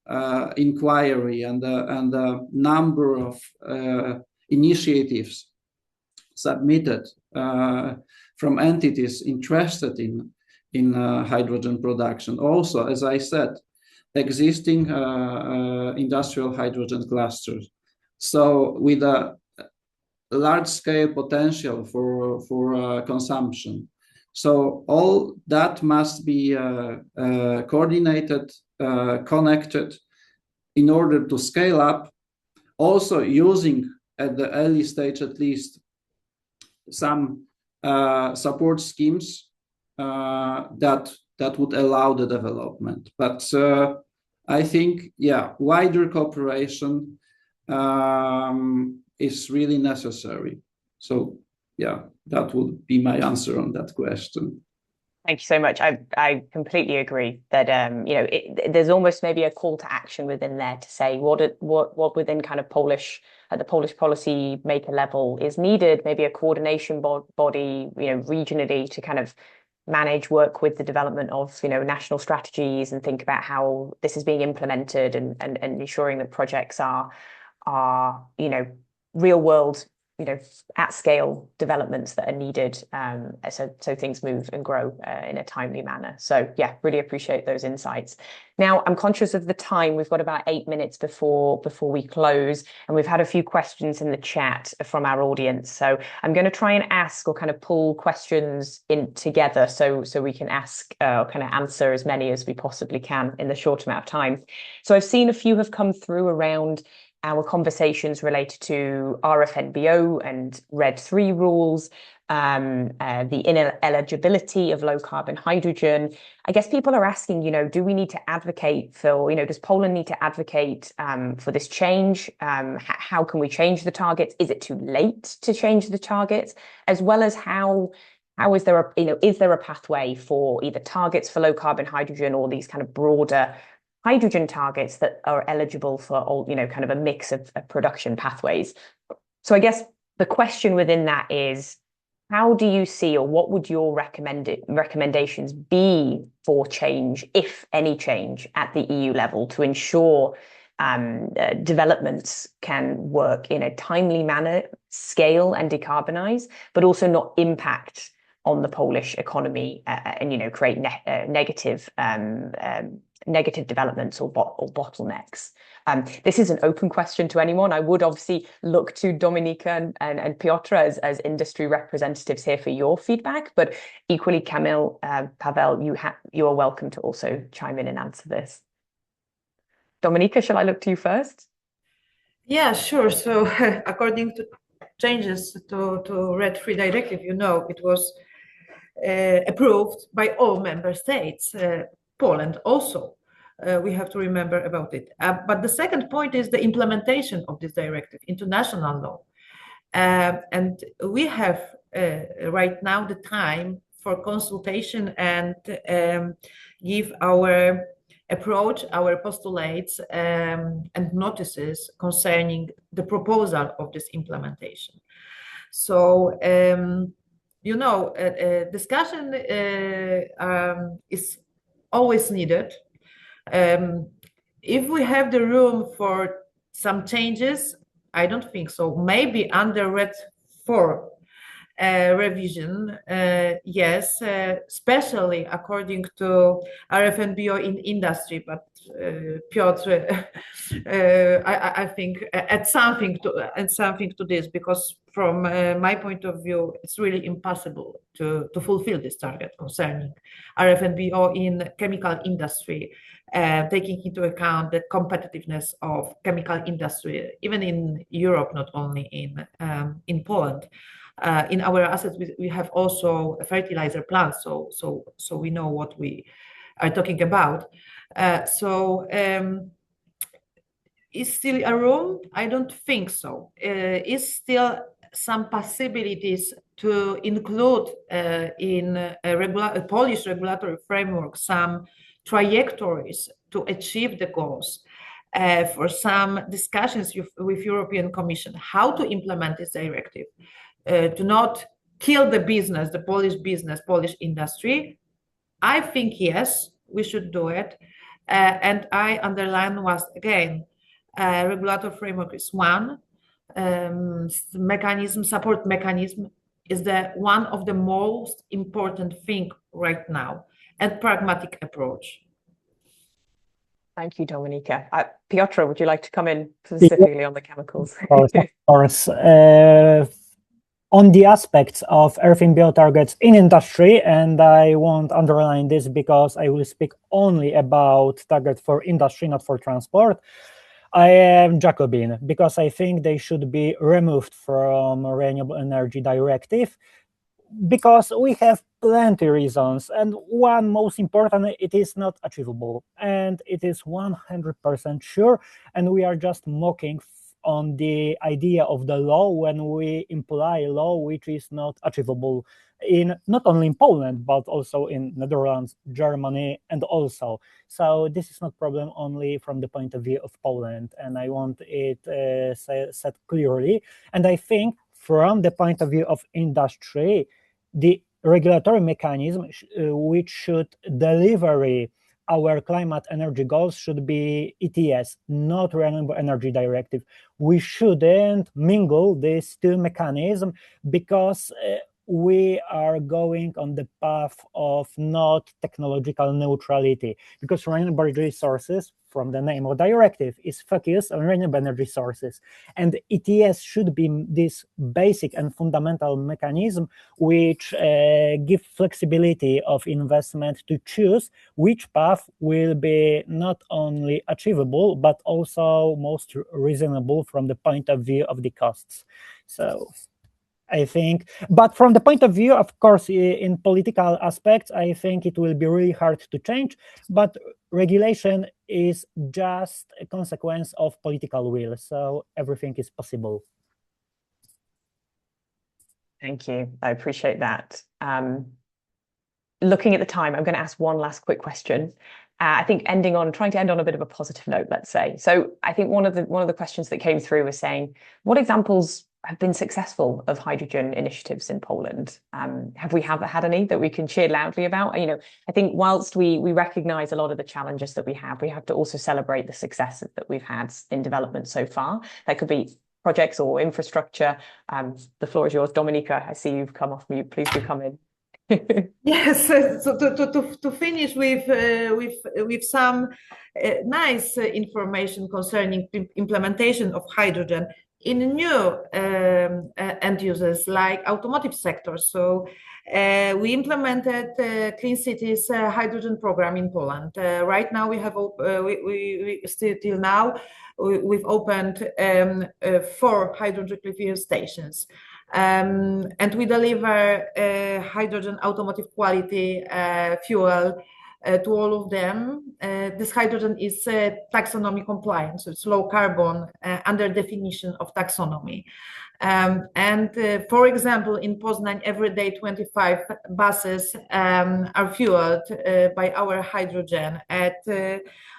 inquiry and the number of initiatives submitted from entities interested in hydrogen production. Also, as I said, existing industrial hydrogen clusters. So with a large-scale potential for consumption. So all that must be coordinated, connected in order to scale up, also using at the early stage at least some support schemes that would allow the development. But I think, yeah, wider cooperation is really necessary. So yeah, that would be my answer on that question. Thank you so much. I completely agree that there's almost maybe a call to action within there to say what within kind of Polish at the Polish policy maker level is needed, maybe a coordination body, regionally to kind of manage, work with the development of national strategies and think about how this is being implemented and ensuring that projects are real world at scale developments that are needed so things move and grow in a timely manner. So yeah, really appreciate those insights. Now I'm conscious of the time. We've got about 8 minutes before we close, and we've had a few questions in the chat from our audience. So I'm going to try and ask or kind of pull questions in together so we can ask or kind of answer as many as we possibly can in the short amount of time. So I've seen a few have come through around our conversations related to RFNBO and RED III rules, the ineligibility of low carbon hydrogen. I guess people are asking, do we need to advocate for, does Poland need to advocate for this change? How can we change the targets? Is it too late to change the targets? As well as how is there a pathway for either targets for low carbon hydrogen or these kind of broader hydrogen targets that are eligible for all, kind of a mix of production pathways? So I guess the question within that is, how do you see, or what would your recommendations be for change, if any change, at the EU level to ensure developments can work in a timely manner, scale and decarbonize, but also not impact on the Polish economy and create negative developments or bottlenecks? This is an open question to anyone. I would obviously look to Dominika and Piotr as industry representatives here for your feedback, but equally, Kamil, Pavel, you are welcome to also chime in and answer this. Dominika, shall I look to you first? Yeah, sure. So according to changes to RED III directive, it was approved by all member states, Poland also. We have to remember about it. But the second point is the implementation of this directive into national law. And we have right now the time for consultation and give our approach, our postulates and notices concerning the proposal of this implementation. So, discussion is always needed. If we have the room for some changes, I don't think so. Maybe under RED IV revision, yes, especially according to RFNBO in industry. But Piotr, I think add something to this, because from my point of view, it's really impossible to fulfill this target concerning RFNBO in chemical industry, taking into account the competitiveness of chemical industry, even in Europe, not only in Poland. In our assets, we have also a fertilizer plant, so we know what we are talking about. Is still a room? I don't think so. Is still some possibilities to include in a Polish regulatory framework some trajectories to achieve the goals, for some discussions with European Commission, how to implement this directive, to not kill the business, the Polish business, Polish industry. I think, yes, we should do it. And I underline once again, regulatory framework is one, support mechanism is the one of the most important thing right now, and pragmatic approach. Thank you, Dominika. Piotr, would you like to come in specifically on the chemicals? Of course. On the aspects of earthing bio targets in industry, and I won't underline this because I will speak only about targets for industry, not for transport. I am Jacobin because I think they should be removed from Renewable Energy Directive, because we have plenty reasons, and one most important, it is not achievable, and it is 100% sure, and we are just mocking on the idea of the law when we imply law which is not achievable in not only in Poland but also in Netherlands, Germany, and also. So this is not problem only from the point of view of Poland, and I want it said clearly. And I think from the point of view of industry, the regulatory mechanism which should deliver our climate energy goals should be ETS, not Renewable Energy Directive. We shouldn't mingle these two mechanisms because we are going on the path of not technological neutrality, because renewable resources, from the name of directive, is focused on renewable energy sources, and ETS should be this basic and fundamental mechanism which give flexibility of investment to choose which path will be not only achievable but also most reasonable from the point of view of the costs. So I think, but from the point of view, of course, in political aspects, I think it will be really hard to change, but regulation is just a consequence of political will, so everything is possible. Thank you. I appreciate that. Looking at the time, I'm going to ask one last quick question. I think trying to end on a bit of a positive note, let's say. So I think one of the questions that came through was saying, what examples have been successful of hydrogen initiatives in Poland? Have we had any that we can cheer loudly about? You know, I think whilst we recognise a lot of the challenges that we have to also celebrate the successes that we've had in development so far. That could be projects or infrastructure. The floor is yours, Dominika. I see you've come off mute. Please do come in. Yes, so to finish with some nice information concerning implementation of hydrogen in new end users like automotive sector. So we implemented Clean Cities hydrogen program in Poland. Right now we have we still till now we've opened 4 hydrogen refueling stations. And we deliver hydrogen automotive quality fuel to all of them. This hydrogen is taxonomy compliant, so it's low carbon under definition of taxonomy. For example, in Poznań, every day 25 buses are fueled by our hydrogen at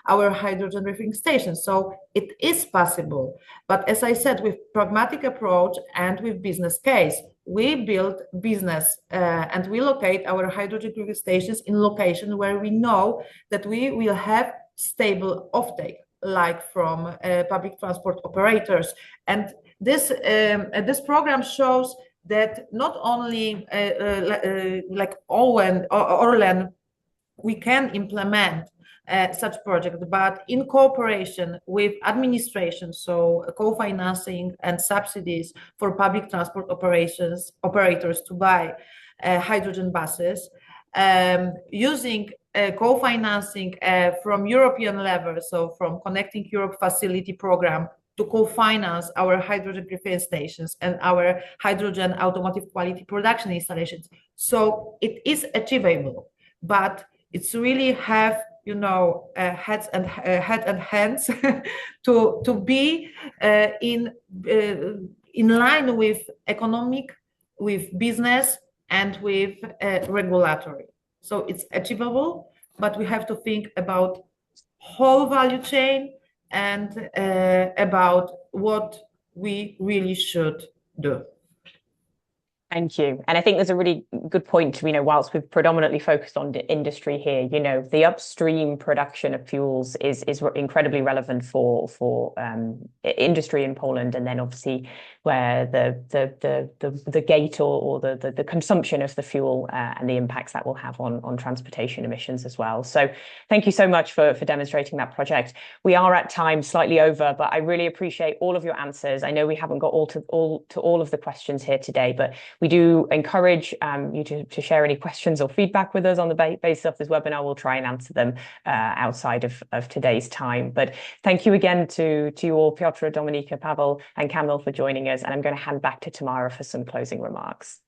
our hydrogen refueling station. So it is possible. But as I said, with pragmatic approach and with business case, we build business and we locate our hydrogen refueling stations in location where we know that we will have stable offtake, like from public transport operators. And this program shows that not only like Orlen, we can implement such project, but in cooperation with administration, so co-financing and subsidies for public transport operators to buy hydrogen buses, using co-financing from European level, so from Connecting Europe Facility program to co-finance our hydrogen refueling stations and our hydrogen automotive quality production installations. So it is achievable, but it's really have, you know, head and hands to be in line with economic with business and with regulatory. So it's achievable, but we have to think about whole value chain and about what we really should do. Thank you. And I think there's a really good point, whilst we've predominantly focused on the industry here, the upstream production of fuels is incredibly relevant for industry in Poland, and then obviously where the gate or the consumption of the fuel and the impacts that will have on transportation emissions as well. So thank you so much for demonstrating that project. We are at time, slightly over, but I really appreciate all of your answers. I know we haven't got all of the questions here today, but we do encourage you to share any questions or feedback with us on the basis of this webinar. We'll try and answer them outside of today's time. But thank you again to you all, Piotr, Dominika, Pavel, and Kamil, for joining us. And I'm going to hand back to Tamara for some closing remarks.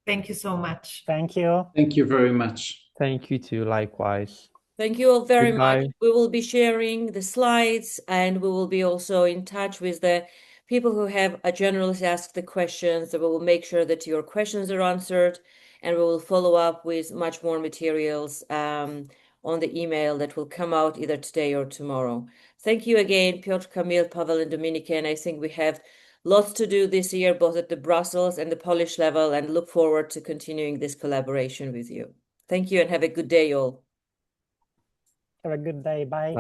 Thank you so much. Thank you. Thank you very much. Thank you too, likewise. Thank you all very Goodbye. much. We will be sharing the slides, and we will be also in touch with the people who have generally asked the questions. So we will make sure that your questions are answered, and we will follow up with much more materials on the email that will come out either today or tomorrow. Thank you again, Piotr, Kamil, Pavel, and Dominika. And I think we have lots to do this year, both at the Brussels and the Polish level, and look forward to continuing this collaboration with you. Thank you, and have a good day, all. Have a good day. Bye.